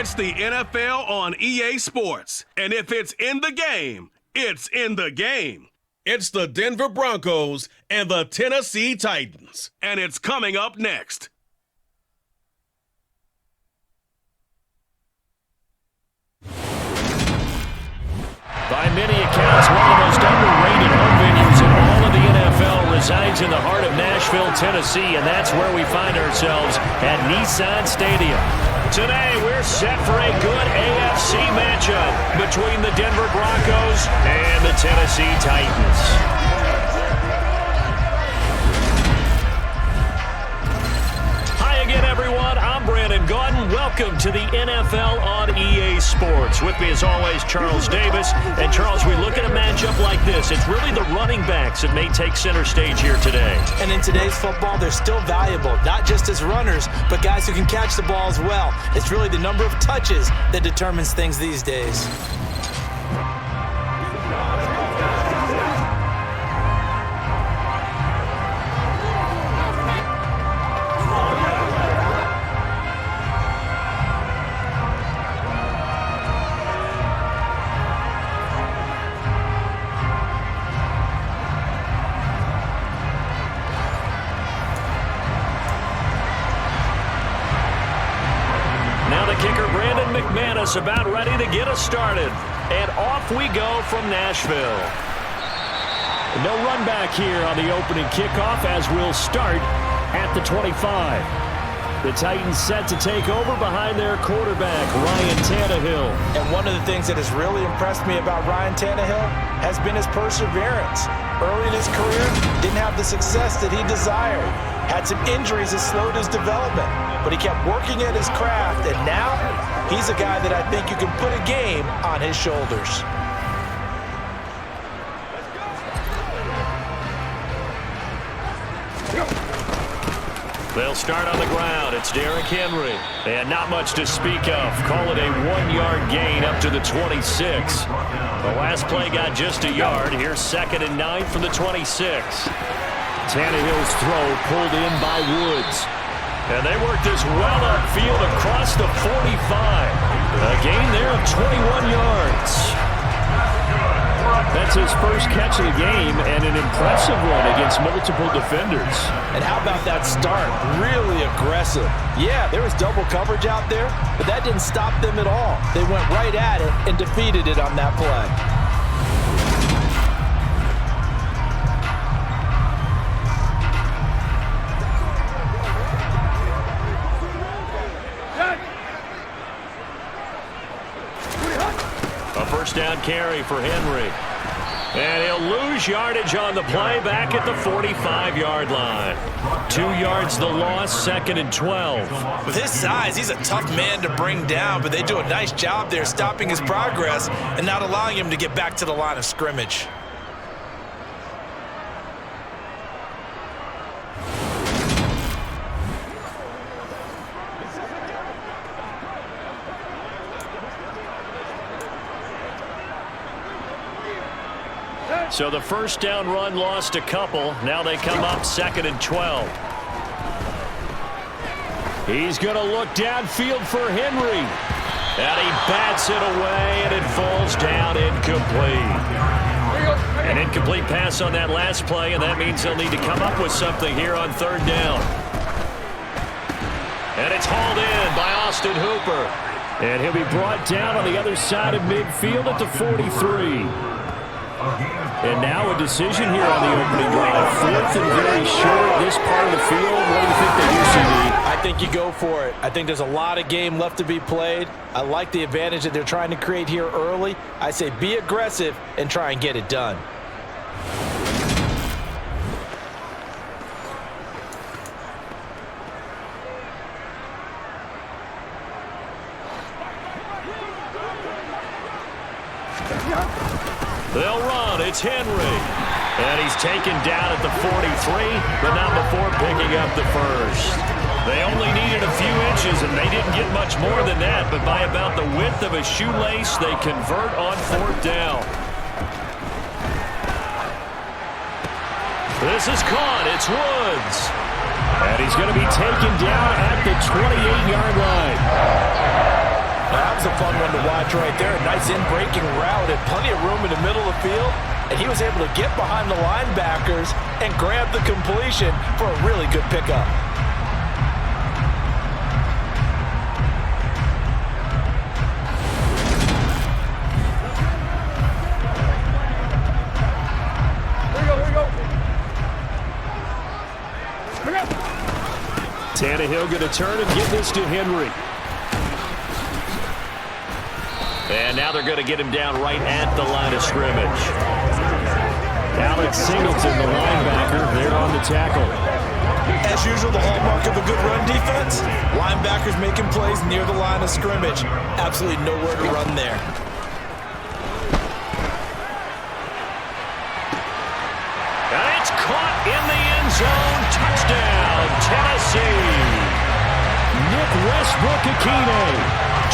It's the NFL on EA Sports. And if it's in the game, it's in the game. It's the Denver Broncos and the Tennessee Titans. And it's coming up next. By many accounts, one of the most underrated home venues in all of the NFL resides in the heart of Nashville, Tennessee, and that's where we find ourselves at Nissan Stadium. Today, we're set for a good AFC matchup between the Denver Broncos and the Tennessee Titans. Again, everyone, I'm Brandon Gordon. Welcome to the NFL on EA Sports. With me, as always, Charles Davis. And, Charles, we look at a matchup like this. It's really the running backs that may take center stage here today. And in today's football, they're still valuable, not just as runners, but guys who can catch the ball as well. It's really the number of touches that determines things these days. About ready to get us started. And off we go from Nashville. No run back here on the opening kickoff as we'll start at the 25. The Titans set to take over behind their quarterback, Ryan Tannehill. And one of the things that has really impressed me about Ryan Tannehill has been his perseverance. Early in his career, didn't have the success that he desired. Had some injuries that slowed his development. But he kept working at his craft, and now he's a guy that I think you can put a game on his shoulders. They'll start on the ground. It's Derrick Henry. And not much to speak of. Call it a 1-yard gain up to the 26. The last play got just a yard. Here's 2nd and 9 from the 26. Tannehill's throw pulled in by Woods. And they work this well upfield across the 45. A gain there of 21 yards. That's his first catch of the game and an impressive one against multiple defenders. And how about that start? Really aggressive. Yeah, there was double coverage out there, but that didn't stop them at all. They went right at it and defeated it on that play. First down carry for Henry. And he'll lose yardage on the play back at the 45-yard line. 2 yards the loss, 2nd and 12. With his size, he's a tough man to bring down, but they do a nice job there stopping his progress and not allowing him to get back to the line of scrimmage. So the first down run lost a couple. Now they come up 2nd and 12. He's going to look downfield for Henry. And he bats it away, and it falls down incomplete. An incomplete pass on that last play, and that means they'll need to come up with something here on 3rd down. And it's hauled in by Austin Hooper. And he'll be brought down on the other side of midfield at the 43. And now a decision here on the opening drive. 4th and very short, this part of the field. What do you think they do, CD? I think you go for it. I think there's a lot of game left to be played. I like the advantage that they're trying to create here early. I say be aggressive and try and get it done. They'll run. It's Henry. And he's taken down at the 43, but not before picking up the first. They only needed a few inches, and they didn't get much more than that, but by about the width of a shoelace, they convert on 4th down. This is caught. It's Woods. And he's going to be taken down at the 28-yard line. That was a fun one to watch right there. A nice in-breaking route and plenty of room in the middle of the field. And he was able to get behind the linebackers and grab the completion for a really good pickup. Tannehill going to turn and give this to Henry. And now they're going to get him down right at the line of scrimmage. Alex Singleton, the linebacker, there on the tackle. As usual, the hallmark of a good run defense, linebackers making plays near the line of scrimmage. Absolutely nowhere to run there. And it's caught in the end zone. Touchdown, Tennessee. Nick Westbrook-Akine.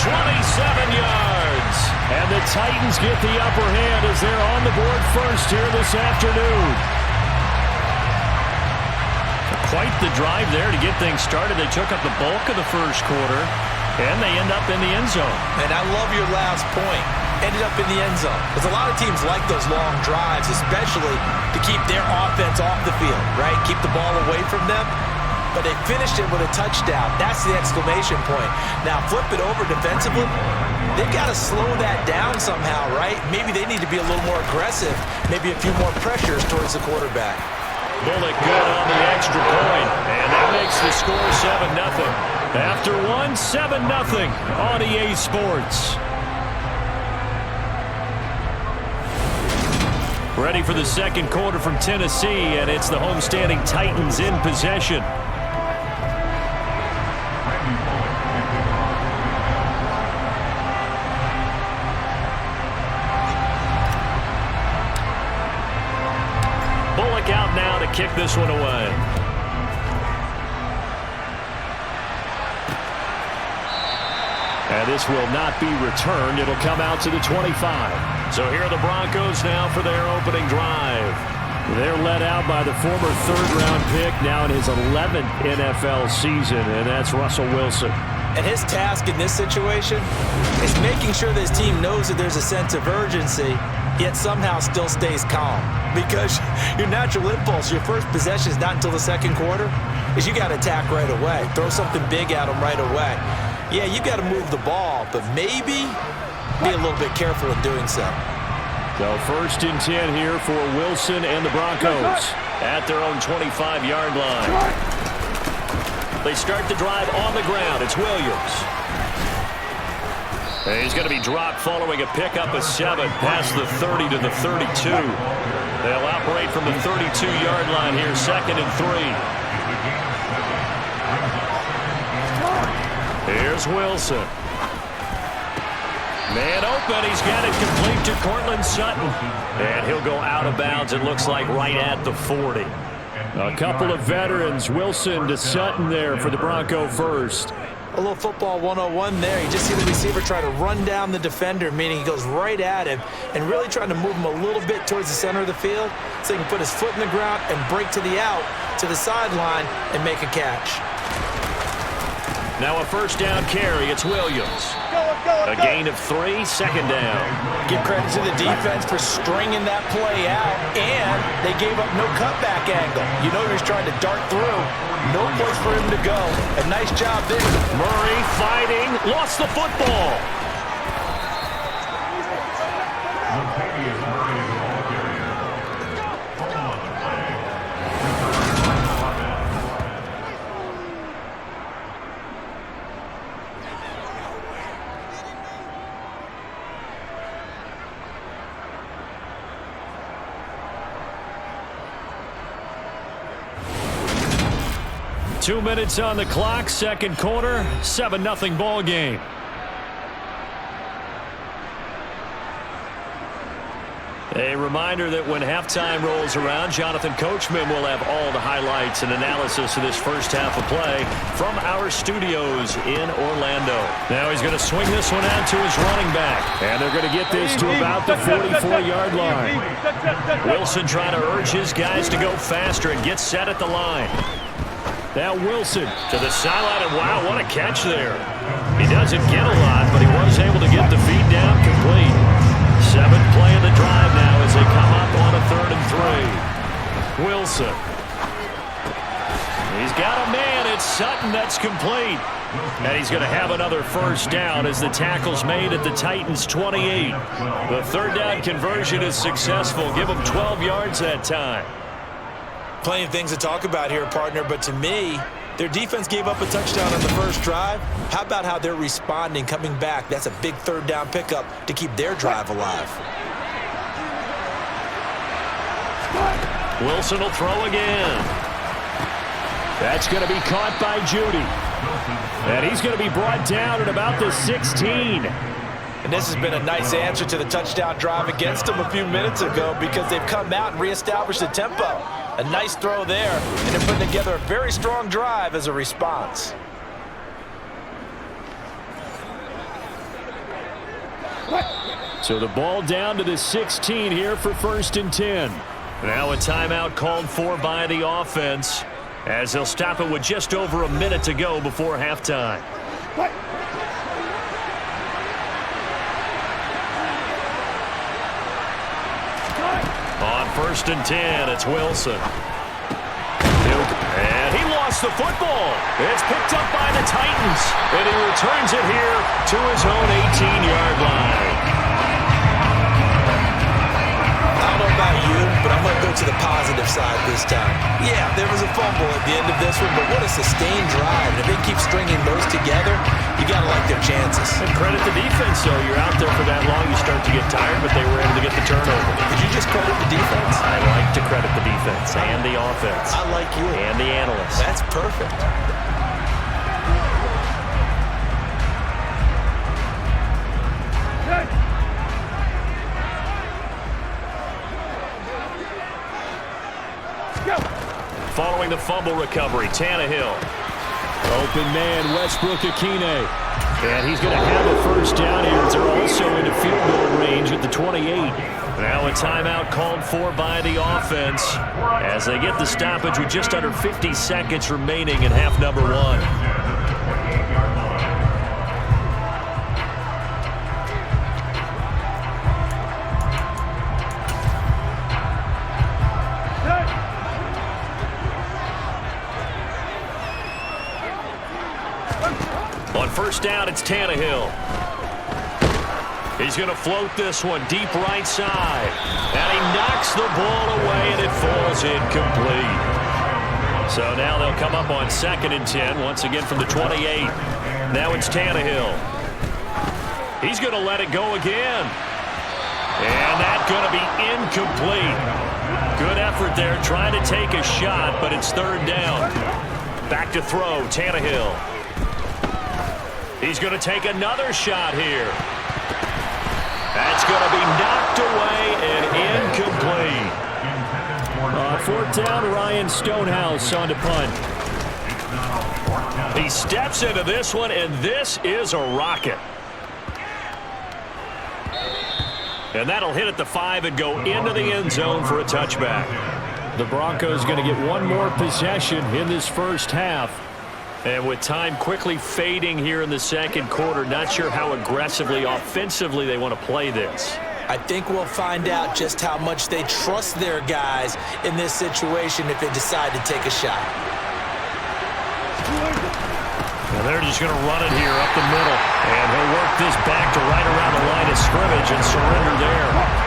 27 yards. And the Titans get the upper hand as they're on the board first here this afternoon. Quite the drive there to get things started. They took up the bulk of the first quarter, and they end up in the end zone. And I love your last point. Ended up in the end zone. Because a lot of teams like those long drives, especially to keep their offense off the field, right? Keep the ball away from them. But they finished it with a touchdown. That's the exclamation point. Now flip it over defensively. They've got to slow that down somehow, right? Maybe they need to be a little more aggressive. Maybe a few more pressures towards the quarterback. Bullock good on the extra point. And that makes the score 7-0. After one, 7-0 on EA Sports. Ready for the second quarter from Tennessee, and it's the homestanding Titans in possession. Bullock out now to kick this one away. And this will not be returned. It'll come out to the 25. So here are the Broncos now for their opening drive. They're led out by the former third-round pick, now in his 11th NFL season, and that's Russell Wilson. And his task in this situation is making sure that his team knows that there's a sense of urgency, yet somehow still stays calm. Because your natural impulse, your first possession is not until the second quarter, is you got to attack right away. Throw something big at them right away. Yeah, you got to move the ball, but maybe be a little bit careful in doing so. So 1st and 10 here for Wilson and the Broncos at their own 25-yard line. They start the drive on the ground. It's Williams. And he's going to be dropped following a pickup of 7 past the 30 to the 32. They'll operate from the 32-yard line here, 2nd and 3. Here's Wilson. Man open. He's got it complete to Cortland Sutton. And he'll go out of bounds, it looks like, right at the 40. A couple of veterans. Wilson to Sutton there for the Bronco first. A little football 101 there. You just see the receiver try to run down the defender, meaning he goes right at him and really trying to move him a little bit towards the center of the field so he can put his foot in the ground and break to the out, to the sideline, and make a catch. Now a first down carry. It's Williams. A gain of 3, 2nd down. Give credit to the defense for stringing that play out, and they gave up no cutback angle. You know he was trying to dart through. No place for him to go. A nice job there. Murray fighting. Lost the football. Two minutes on the clock, second quarter, 7-0 ball game. A reminder that when halftime rolls around, Jonathan Coachman will have all the highlights and analysis of this first half of play from our studios in Orlando. Now he's going to swing this one out to his running back, and they're going to get this to about the 44-yard line. Wilson trying to urge his guys to go faster and get set at the line. Now Wilson to the sideline, and wow, what a catch there. He doesn't get a lot, but he was able to get the feed down complete. 7th play of the drive now as they come up on a 3rd and 3. Wilson. He's got a man. It's Sutton that's complete. And he's going to have another first down as the tackle's made at the Titans' 28. The 3rd down conversion is successful. Give them 12 yards that time. Plenty of things to talk about here, partner, but to me, their defense gave up a touchdown on the first drive. How about how they're responding, coming back? That's a big 3rd down pickup to keep their drive alive. Wilson will throw again. That's going to be caught by Judy. And he's going to be brought down at about the 16. And this has been a nice answer to the touchdown drive against them a few minutes ago because they've come out and reestablished the tempo. A nice throw there, and they're putting together a very strong drive as a response. So the ball down to the 16 here for 1st and 10. Now a timeout called for by the offense as they'll stop it with just over a minute to go before halftime. On 1st and 10, it's Wilson. And he lost the football. It's picked up by the Titans. And he returns it here to his own 18-yard line. I don't know about you, but I'm going to go to the positive side this time. Yeah, there was a fumble at the end of this one, but what a sustained drive. And if they keep stringing those together, you got to like their chances. And credit the defense, though. You're out there for that long, you start to get tired, but they were able to get the turnover. Did you just credit the defense? I like to credit the defense and the offense. I like you. And the analysts. That's perfect. Following the fumble recovery, Tannehill. Open man, Westbrook-Akine. And he's going to have a first down here. They're also into field goal range at the 28. Now a timeout called for by the offense as they get the stoppage with just under 50 seconds remaining in half number 1. On first down, it's Tannehill. He's going to float this one deep right side. And he knocks the ball away, and it falls incomplete. So now they'll come up on 2nd and 10, once again from the 28. Now it's Tannehill. He's going to let it go again. And that's going to be incomplete. Good effort there, trying to take a shot, but it's 3rd down. Back to throw, Tannehill. He's going to take another shot here. That's going to be knocked away and incomplete. 4th down, Ryan Stonehouse on to punt. He steps into this one, and this is a rocket. And that'll hit at the 5 and go into the end zone for a touchback. The Broncos going to get one more possession in this first half. And with time quickly fading here in the 2nd quarter, not sure how aggressively, offensively they want to play this. I think we'll find out just how much they trust their guys in this situation if they decide to take a shot. And they're just going to run it here up the middle. And he'll work this back to right around the line of scrimmage and surrender there.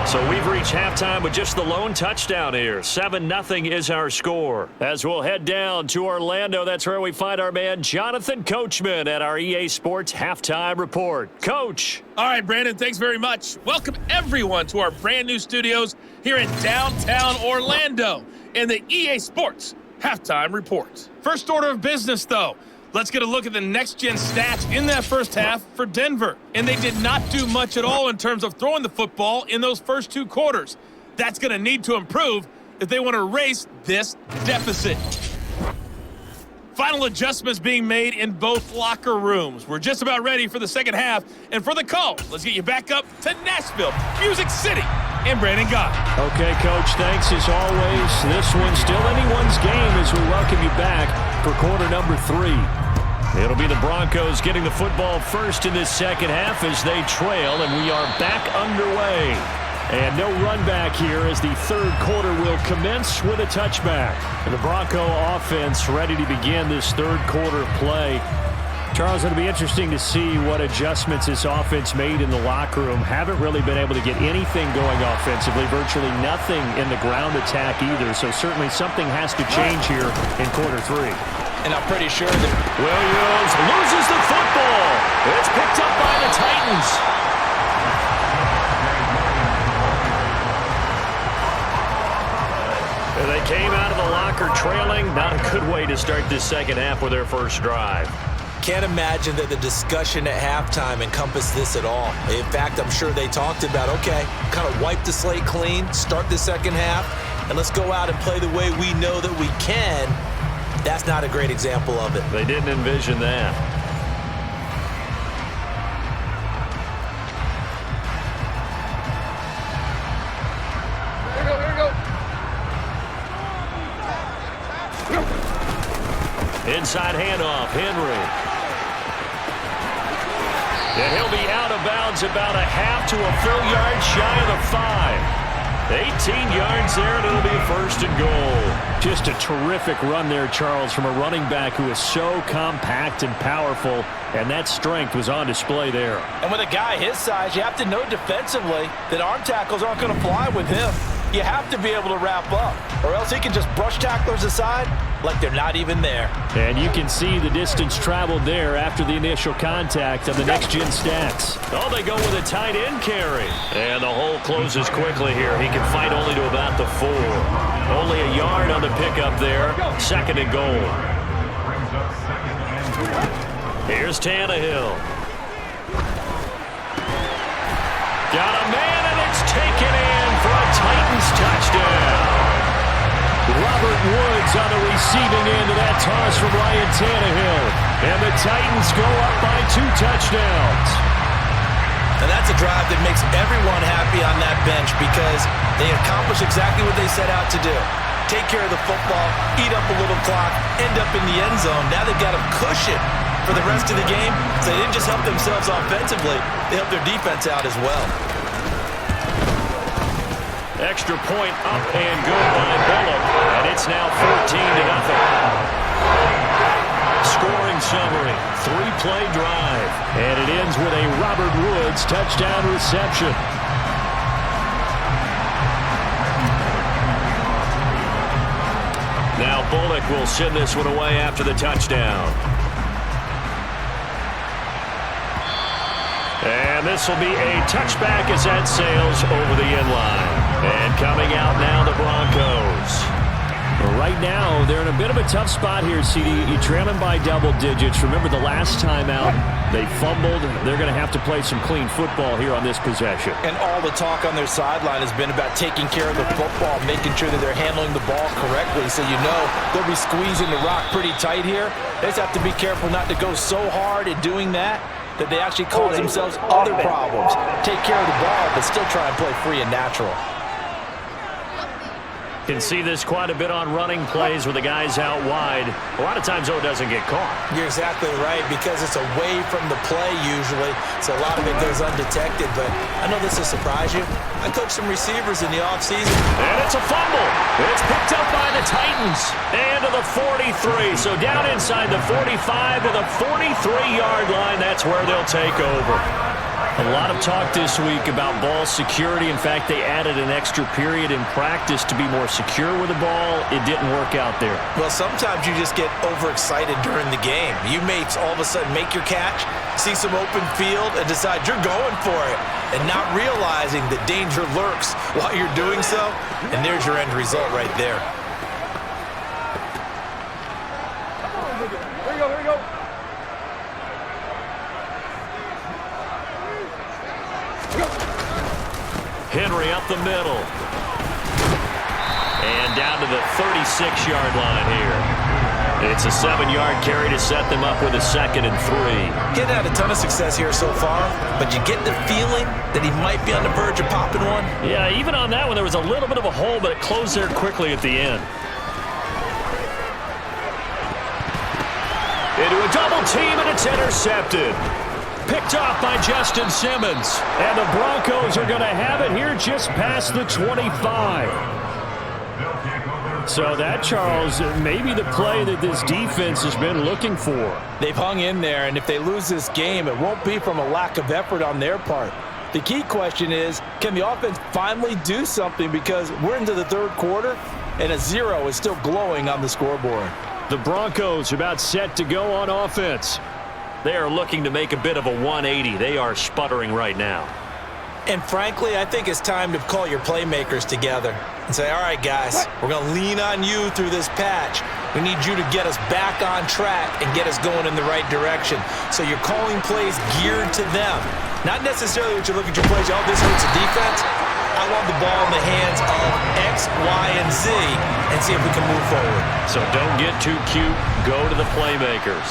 So we've reached halftime with just the lone touchdown here. 7-0 is our score. As we'll head down to Orlando, that's where we find our man Jonathan Coachman at our EA Sports Halftime Report. Coach. All right, Brandon, thanks very much. Welcome everyone to our brand new studios here in downtown Orlando in the EA Sports Halftime Report. First order of business, though. Let's get a look at the next-gen stats in that first half for Denver. And they did not do much at all in terms of throwing the football in those first 2 quarters. That's going to need to improve if they want to erase this deficit. Final adjustments being made in both locker rooms. We're just about ready for the second half. And for the call, let's get you back up to Nashville, Music City, and Brandon Gott. Okay, Coach, thanks as always. This one's still anyone's game as we welcome you back for quarter number 3. It'll be the Broncos getting the football first in this second half as they trail, and we are back underway. And no run back here as the third quarter will commence with a touchback. And the Bronco offense ready to begin this third quarter play. Charles, it'll be interesting to see what adjustments this offense made in the locker room. Haven't really been able to get anything going offensively, virtually nothing in the ground attack either. So certainly something has to change here in quarter 3. And I'm pretty sure that Williams loses the football. It's picked up by the Titans. They came out of the locker trailing. Not a good way to start this second half with their first drive. can't imagine that the discussion at halftime encompassed this at all. In fact, I'm sure they talked about, okay, kind of wipe the slate clean, start the second half, and let's go out and play the way we know that we can. That's not a great example of it. They didn't envision that. Inside handoff, Henry. And he'll be out of bounds about a half to a full yard shy of the 5. 18 yards there, and it'll be a first and goal. Just a terrific run there, Charles, from a running back who is so compact and powerful, and that strength was on display there. And with a guy his size, you have to know defensively that arm tackles aren't going to fly with him. You have to be able to wrap up, or else he can just brush tacklers aside like they're not even there. And you can see the distance traveled there after the initial contact on the next-gen stats. Oh, they go with a tight end carry. And the hole closes quickly here. He can fight only to about the 4. Only a yard on the pickup there. Second and goal. Here's Tannehill. Got a man, and it's taken in for a Titans touchdown. Robert Woods on the receiving end of that toss from Ryan Tannehill. And the Titans go up by 2 touchdowns. And that's a drive that makes everyone happy on that bench because they accomplish exactly what they set out to do. Take care of the football, eat up a little clock, end up in the end zone. Now they've got a cushion for the rest of the game. So they didn't just help themselves offensively, they helped their defense out as well. Extra point up and good by Bullock, and it's now 14-0. Scoring summary, 3-play drive, and it ends with a Robert Woods touchdown reception. Now Bullock will send this one away after the touchdown. And this will be a touchback as that sails over the end line. And coming out now, the Broncos. Right now, they're in a bit of a tough spot here, CD. You're trailing by double digits. Remember the last time out, they fumbled. They're going to have to play some clean football here on this possession. And all the talk on their sideline has been about taking care of the football, making sure that they're handling the ball correctly. So you know they'll be squeezing the rock pretty tight here. They just have to be careful not to go so hard in doing that they actually cause themselves other problems. Take care of the ball, but still try and play free and natural. Can see this quite a bit on running plays with the guys out wide. A lot of times, though, it doesn't get caught. You're exactly right, because it's away from the play usually, so a lot of it goes undetected. But I know this will surprise you. I coached some receivers in the offseason. And it's a fumble. It's picked up by the Titans. And to the 43. So down inside the 45 to the 43-yard line. That's where they'll take over. A lot of talk this week about ball security. In fact, they added an extra period in practice to be more secure with the ball. It didn't work out there. Well, sometimes you just get overexcited during the game. You may all of a sudden make your catch, see some open field, and decide you're going for it, and not realizing that danger lurks while you're doing so. And there's your end result right there. Here we go. Henry up the middle. And down to the 36-yard line here. It's a 7-yard carry to set them up with a 2nd and 3. Getting had a ton of success here so far, but you get the feeling that he might be on the verge of popping one. Yeah, even on that one, there was a little bit of a hole, but it closed there quickly at the end. Into a double team, and it's intercepted. Picked off by Justin Simmons. And the Broncos are going to have it here just past the 25. So that, Charles, may be the play that this defense has been looking for. They've hung in there, and if they lose this game, it won't be from a lack of effort on their part. The key question is, can the offense finally do something, because we're into the third quarter, and a 0 is still glowing on the scoreboard. The Broncos are about set to go on offense. They are looking to make a bit of a 180. They are sputtering right now. And frankly, I think it's time to call your playmakers together and say, all right, guys, we're going to lean on you through this patch. We need you to get us back on track and get us going in the right direction. So you're calling plays geared to them. Not necessarily what you look at your plays, oh, this hurts the defense. I want the ball in the hands of X, Y, and Z and see if we can move forward. So don't get too cute. Go to the playmakers.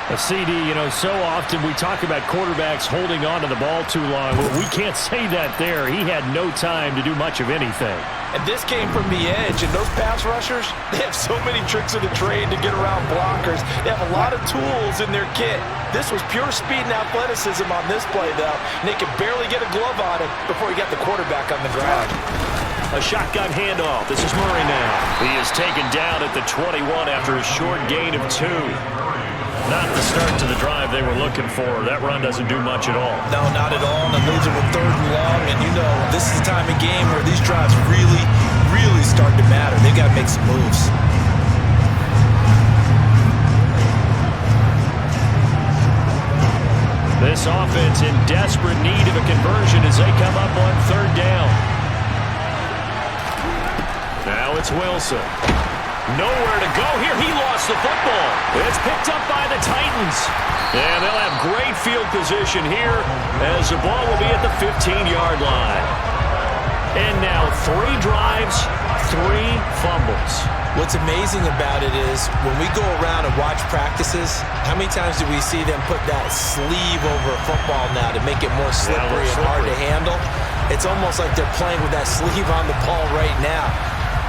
A CD, you know, so often we talk about quarterbacks holding on to the ball too long. Well, we can't say that there. He had no time to do much of anything. And this came from the edge, and those pass rushers, they have so many tricks of the trade to get around blockers. They have a lot of tools in their kit. This was pure speed and athleticism on this play, though, and they could barely get a glove on him before he got the quarterback on the ground. A shotgun handoff. This is Murray now. He is taken down at the 21 after a short gain of 2. Not the start to the drive they were looking for. That run doesn't do much at all. No, not at all. And the moves are with 3rd and long. And you know, this is the time of game where these drives really, really start to matter. They've got to make some moves. This offense in desperate need of a conversion as they come up on 3rd down. Now it's Wilson. Nowhere to go here. He lost the football. It's picked up by the Titans. And they'll have great field position here as the ball will be at the 15-yard line. And now 3 drives, 3 fumbles. What's amazing about it is when we go around and watch practices, how many times do we see them put that sleeve over a football now to make it more slippery and hard to handle? It's almost like they're playing with that sleeve on the ball right now.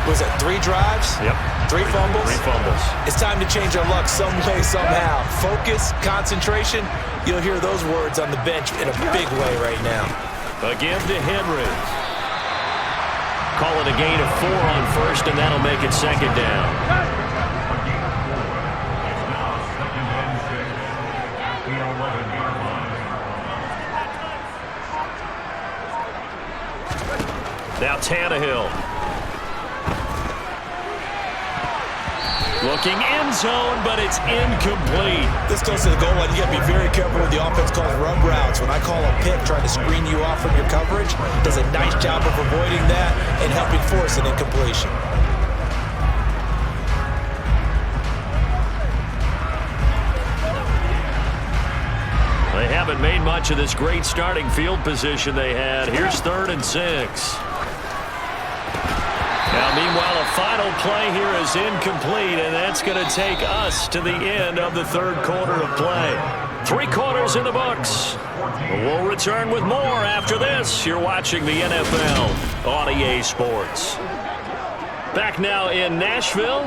Was it 3 drives? Yep. 3 fumbles? 3 fumbles. It's time to change our luck some way, somehow. Focus, concentration, you'll hear those words on the bench in a big way right now. Again to Henry. Call it a gain of 4 on 1st, and that'll make it 2nd down. Now Tannehill. Looking end zone, but it's incomplete. This goes to the goal line. You got to be very careful with the offense calls rub routes. When I call a pick trying to screen you off from your coverage, does a nice job of avoiding that and helping force an incompletion. They haven't made much of this great starting field position they had. Here's 3rd and 6. Now, meanwhile, a final play here is incomplete, and that's going to take us to the end of the 3rd quarter of play. 3 quarters in the books. We'll return with more after this. You're watching the NFL on EA Sports. Back now in Nashville.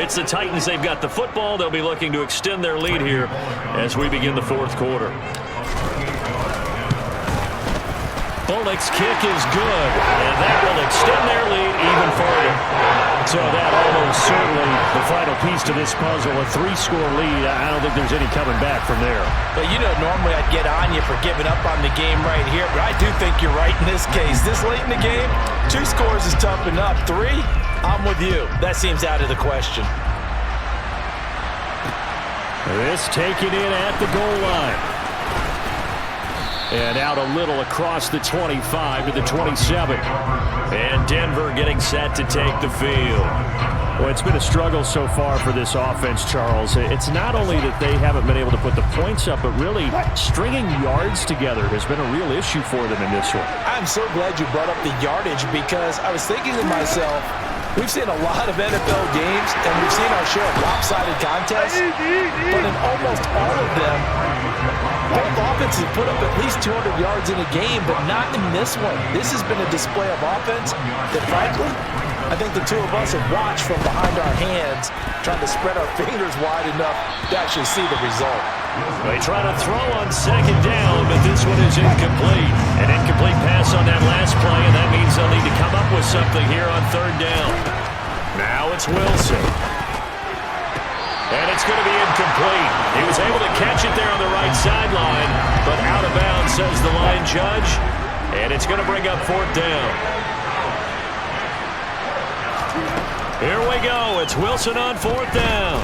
It's the Titans. They've got the football. They'll be looking to extend their lead here as we begin the 4th quarter. Bullock's kick is good, and that will extend their lead even further. So that almost certainly the final piece to this puzzle, a 3-score lead. I don't think there's any coming back from there. But you know, normally I'd get on you for giving up on the game right here, but I do think you're right in this case. This late in the game, 2 scores is tough enough. 3, I'm with you. That seems out of the question. This taken in at the goal line. And out a little across the 25 to the 27. And Denver getting set to take the field. Well, it's been a struggle so far for this offense, Charles. It's not only that they haven't been able to put the points up, but really stringing yards together has been a real issue for them in this one. I'm so glad you brought up the yardage because I was thinking to myself, We've seen a lot of NFL games, and we've seen our share of lopsided contests, but in almost all of them, both offenses put up at least 200 yards in a game, but not in this one. This has been a display of offense that, frankly, I think the two of us have watched from behind our hands, trying to spread our fingers wide enough to actually see the result. They try to throw on second down, but this one is incomplete. An incomplete pass on that last play, and that means they'll need to come up with something here on third down. Now it's Wilson. And it's going to be incomplete. He was able to catch it there on the right sideline, but out of bounds, says the line judge. And it's going to bring up fourth down. Here we go. It's Wilson on fourth down.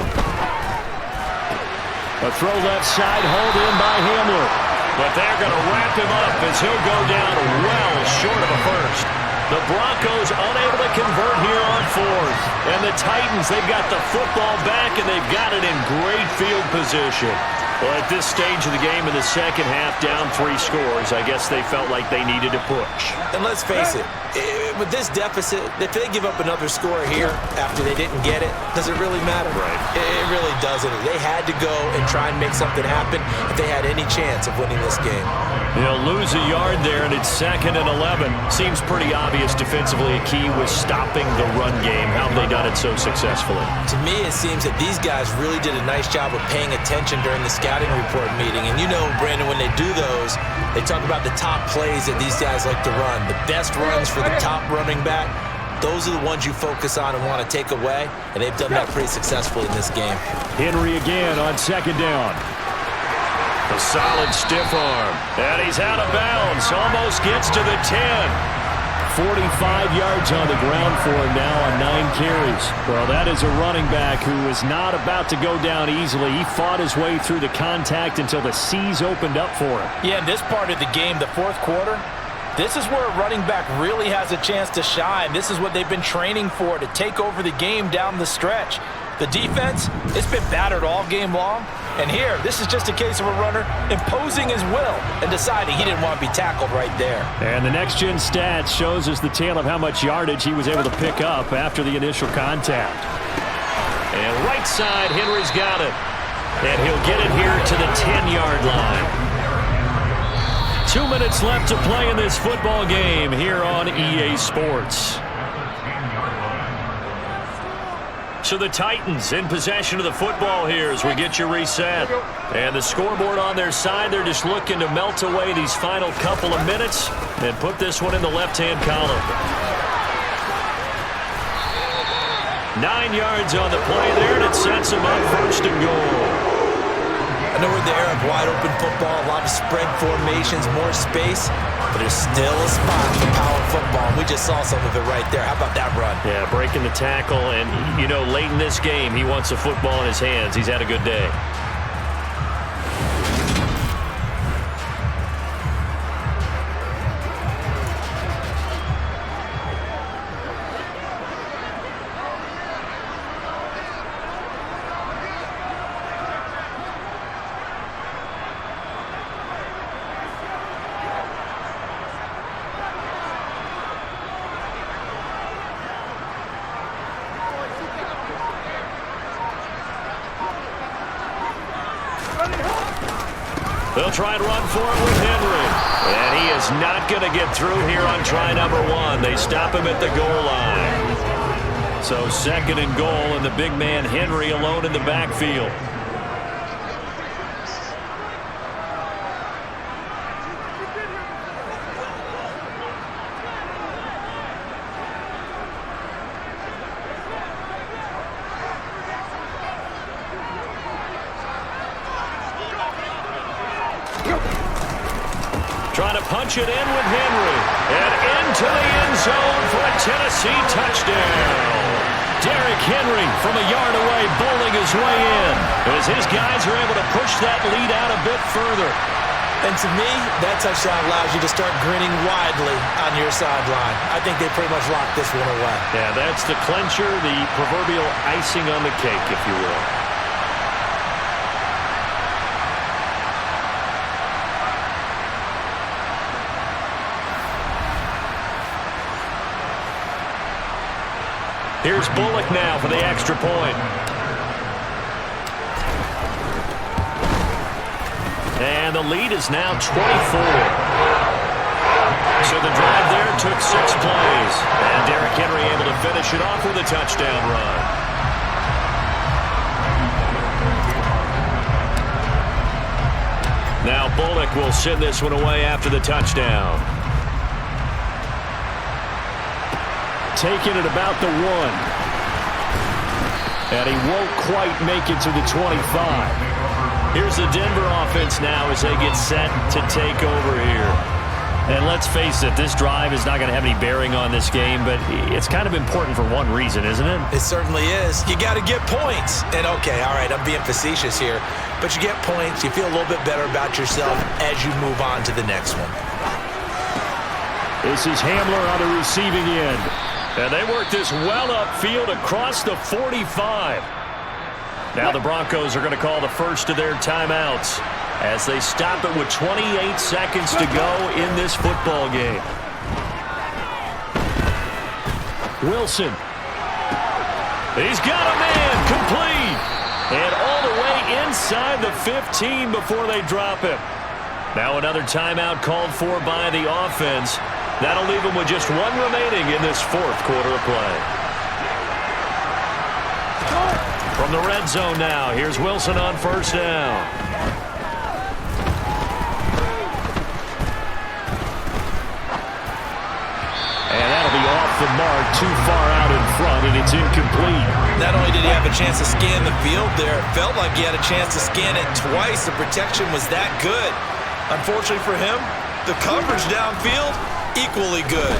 A throw left side, hauled in by Hamler. But they're going to wrap him up as he'll go down well short of a first. The Broncos unable to convert here on fourth. And the Titans, they've got the football back, and they've got it in great field position. Well, at this stage of the game in the second half, down 3 scores, I guess they felt like they needed to push. And let's face it, with this deficit, if they give up another score here after they didn't get it, does it really matter? Right. It really doesn't. They had to go and try and make something happen if they had any chance of winning this game. They'll lose a yard there, and it's 2nd and 11. Seems pretty obvious defensively. A key was stopping the run game. How have they done it so successfully? To me, it seems that these guys really did a nice job of paying attention during the scouting report meeting. And you know, Brandon, when they do those, they talk about the top plays that these guys like to run. The best runs for the top running back. Those are the ones you focus on and want to take away, and they've done that pretty successfully in this game. Henry again on second down. A solid stiff arm. And he's out of bounds. Almost gets to the 10. 45 yards on the ground for him now on 9 carries. Well, that is a running back who is not about to go down easily. He fought his way through the contact until the C's opened up for him. Yeah, in this part of the game, the fourth quarter, this is where a running back really has a chance to shine. This is what they've been training for, to take over the game down the stretch. The defense, it's been battered all game long. And here, this is just a case of a runner imposing his will and deciding he didn't want to be tackled right there. And the next-gen stats shows us the tale of how much yardage he was able to pick up after the initial contact. And right side, Henry's got it. And he'll get it here to the 10-yard line. 2 minutes left to play in this football game here on EA Sports. So the Titans in possession of the football here as we get you reset. And the scoreboard on their side, they're just looking to melt away these final couple of minutes and put this one in the left-hand column. 9 yards on the play there, and it sets them up 1st and goal. I know we're in the era of wide-open football, a lot of spread formations, more space, but there's still a spot for power football. We just saw some of it right there. How about that run? Yeah, breaking the tackle, and, you know, late in this game, he wants the football in his hands. He's had a good day. They'll try and run for it with Henry. And he is not going to get through here on try number 1. They stop him at the goal line. So 2nd and goal, and the big man Henry alone in the backfield. Trying to punch it in with Henry. And into the end zone for a Tennessee touchdown. Derrick Henry from a yard away bowling his way in as his guys are able to push that lead out a bit further. And to me, that touchdown allows you to start grinning widely on your sideline. I think they pretty much locked this one away. Yeah, that's the clincher, the proverbial icing on the cake, if you will. Here's Bullock now for the extra point. And the lead is now 24. So the drive there took 6 plays. And Derrick Henry able to finish it off with a touchdown run. Now Bullock will send this one away after the touchdown. Taking it about the 1. And he won't quite make it to the 25. Here's the Denver offense now as they get set to take over here. And let's face it, this drive is not going to have any bearing on this game, but it's kind of important for one reason, isn't it? It certainly is. You got to get points. And okay, all right, I'm being facetious here, but you get points, you feel a little bit better about yourself as you move on to the next one. This is Hamler on the receiving end. And they work this well upfield across the 45. Now the Broncos are going to call the first of their timeouts as they stop it with 28 seconds to go in this football game. Wilson. He's got a man complete. And all the way inside the 15 before they drop him. Now another timeout called for by the offense. That'll leave them with just 1 remaining in this 4th quarter of play. From the red zone now, here's Wilson on 1st down. And that'll be off the mark, too far out in front, and it's incomplete. Not only did he have a chance to scan the field there, it felt like he had a chance to scan it twice. The protection was that good. Unfortunately for him, the coverage downfield, equally good.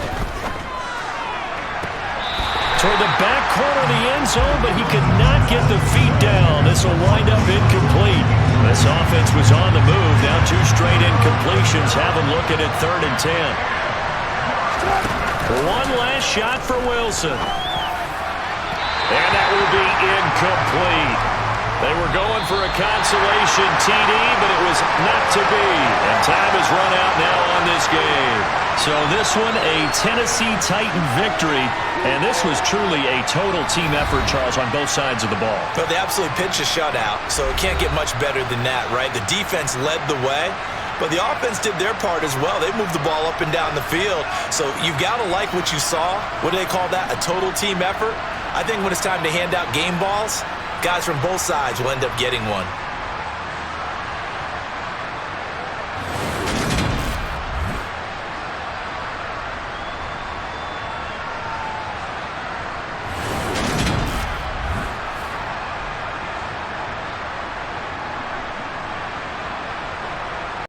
Toward the back corner of the end zone, but he could not get the feet down. This will wind up incomplete. This offense was on the move. Now 2 straight incompletions have them looking at 3rd and 10. One last shot for Wilson. And that will be incomplete. They were going for a consolation TD, but it was not to be. And time has run out now on this game. So this one, a Tennessee Titan victory. And this was truly a total team effort, Charles, on both sides of the ball. But they absolutely pitched a shutout, so it can't get much better than that, right? The defense led the way, but the offense did their part as well. They moved the ball up and down the field. So you've got to like what you saw. What do they call that? A total team effort? I think when it's time to hand out game balls, guys from both sides will end up getting one.